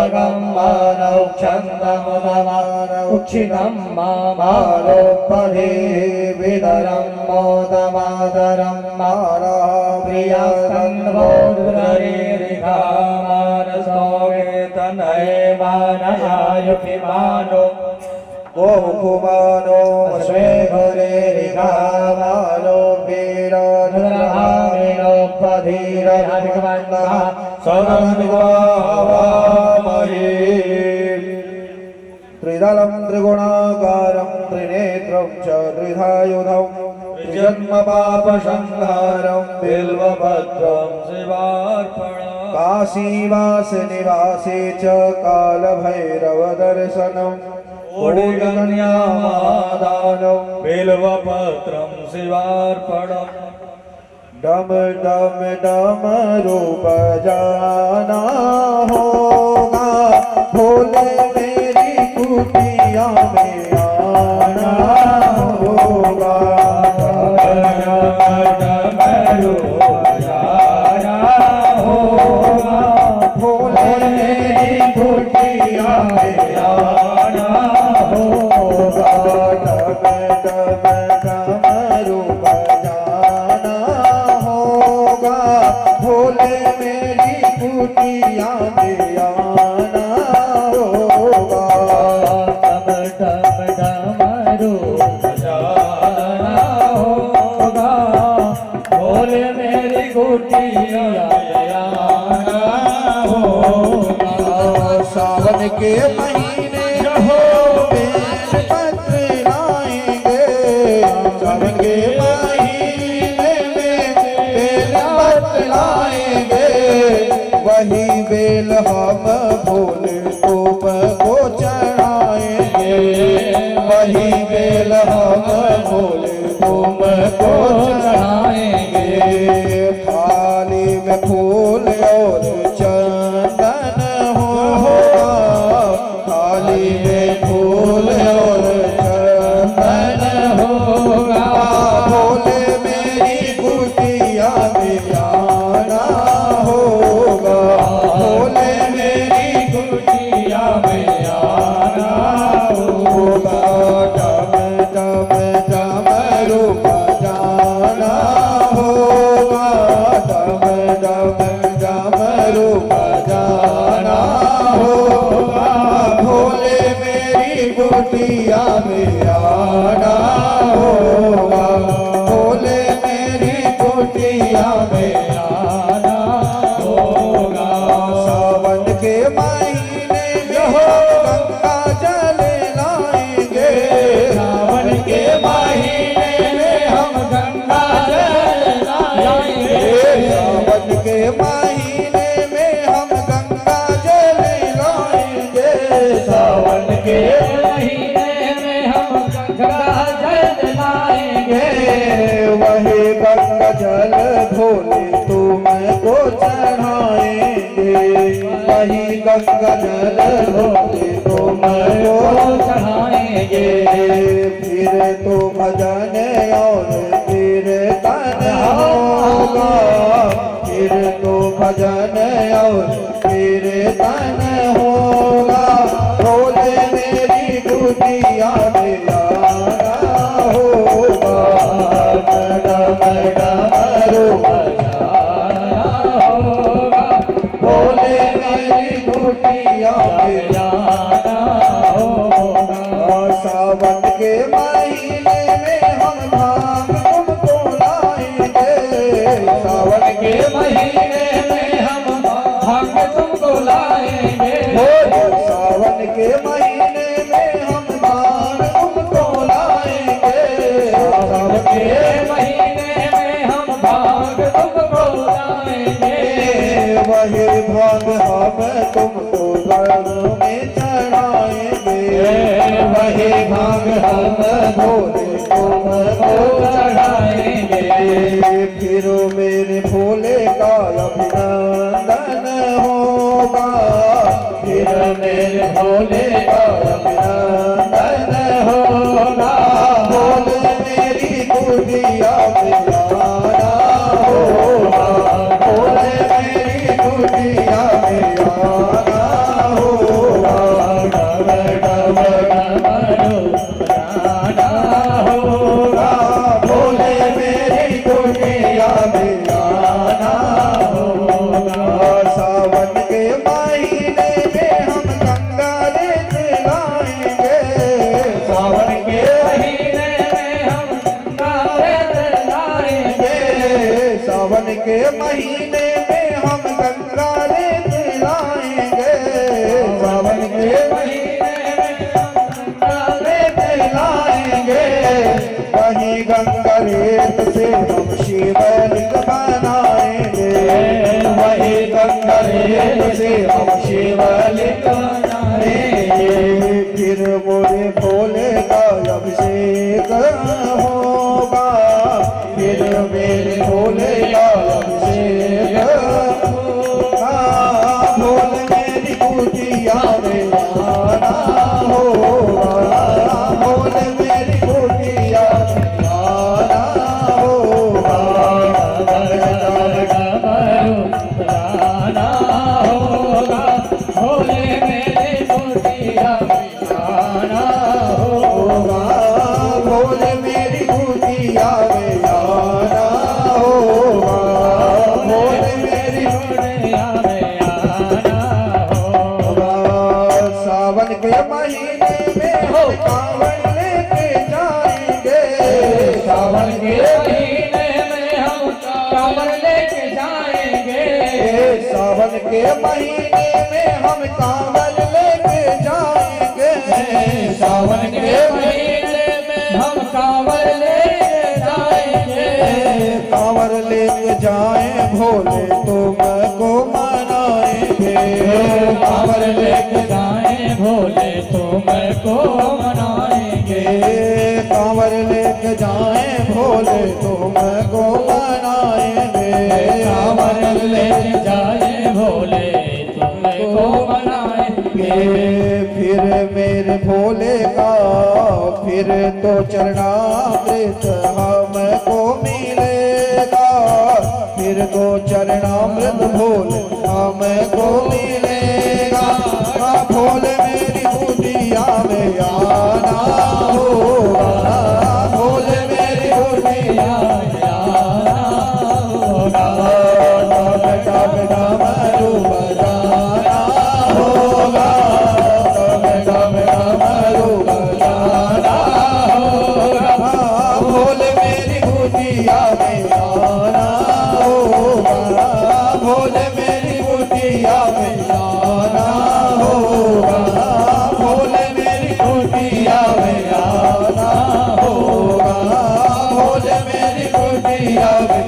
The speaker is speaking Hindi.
भगं मानौक्षन्तमुदमानौक्षितं मामालोपधे विदरं मोदमादरं मारा प्रियस्तन्वोदरेरिखा मानसोगेतनये मानयायुभिमानो गोकुमानो स्वेघुरेरिखा मानो वीरधरामिणोपधीरहरिकमन्नः सदनुवामहे त्रिदलं त्रिगुणाकारं त्रिनेत्रं च त्रिधायुधं त्रिजन्मपापसंहारं बिल्वभद्रं शिवार्पणम् काशीवासनिवासे च कालभैरवदर्शनम् ओडिगन्यामादानं बिल्वपत्रं शिवार्पणम् डम डम डमरू बजाना होगा भोले मेरी कुटिया में आना होगा डमरू बजाना होगा भोले मेरी कुटिया में आना होगा डम डम डमरू बजाना होगा भोले मेरी कुटिया में आना होगा डम डम डमरू बजाना होगा भोले मेरी कुटिया में आना होगा सावन के महीने हो बेलपत्र लाएंगे सावन के महीने में बेलपत्र लाएंगे वही बेल हम भोले तुमको चढ़ाएंगे वही बेल हम भोले तुमको चढ़ाएंगे थाली में फूल और चंदन होगा थाली में फूल और चंदन होगा भोले मेरी कुटिया में आना होगा भोले मेरी कुटिया में आना होगा डम डम डमरू बजाना होगा डम डम डमरू बजाना होगा भोले मेरी कुटिया में आना होगा भोले मेरी कुटिया में आना होगा सावन के महीने में गंगा जल लाएंगे सावन के महीने में हम गंगा जल लाएंगे सावन के महीने में हम गंगा जल लाएंगे सावन के महीने में हम गंगा जल लाएंगे वही गंगा जल भोले तुमको चढ़ाएंगे वही गंगा जल भोले तुमको चढ़ाएंगे फिर तो भजन और कीर्तन होगा फिर तो भजन और कीर्तन होगा भोले मेरी कुटिया में आना होगा डम डमरू बजाना होगा भोले मेरी कुटिया में आना होगा सावन के महीने में हम भांग तुमको लाएंगे सावन के महीने में हम भांग तुमको लाएंगे सावन के महीने में हम भांग तुमको लाएंगे सावन के महीने में हम भांग तुमको लाएंगे वही भांग हम तुमको गल में चढ़ाएंगे वही भांग हम भोले तुमको चढ़ाएंगे फिर मेरे भोले का अभिनंदन होगा फिर मेरे भोले का अभिनंदन होगा भोले मेरी कुटिया में आना होगा भोले मेरी कुटिया में आना होगा करे से हम शिवलिंग बनाएंगे। फिर मोरे भोले का अभिषेक होगा, फिर मेरे भोले का अभिषेक होगा। भोले मेरी कुटिया में आना होगा, भोले मेरी कुटिया में आना होगा। डमरू बजाना होगा, भोले मेरे कुटिया में आना होगा। भोले मेरी कुटिया में आना होगा, भोले मेरी कुटिया में आना होगा। सावन के महीने में हम कांवड़ लेके जाएंगे, सावन के महीने में हम कांवड़ लेके जाएंगे। सावन के महीने में हम कांवड़ लेके जाएंगे। सावन के महीने में हम कांवड़ लेके जाएंगे। कांवड़ लेके जाए भोले तुमको मनाएंगे, कांवड़ लेके जाए भोले तुमको मनाएंगे। कांवड़ लेके जाए भोले तुमको मनाएंगे। कांवड़ लेके जाए भोले तुमको मनाएंगे। फिर मेरे भोले का फिर तो चरणामृत हमको मिलेगा, फिर तो चरणामृत भोले हमको मिलेगा। भोले मेरी कुटिया में आना होगा, भोले मेरी कुटिया में आना होगा। डम डम डमरू बजाना होगा, डम डम डमरू बजाना होगा। भोले मेरी कुटिया में आना होगा, भोले मेरी कुटिया में आना होगा। भोले मेरी कुटिया में आना होगा, भोले मेरी कुटिया में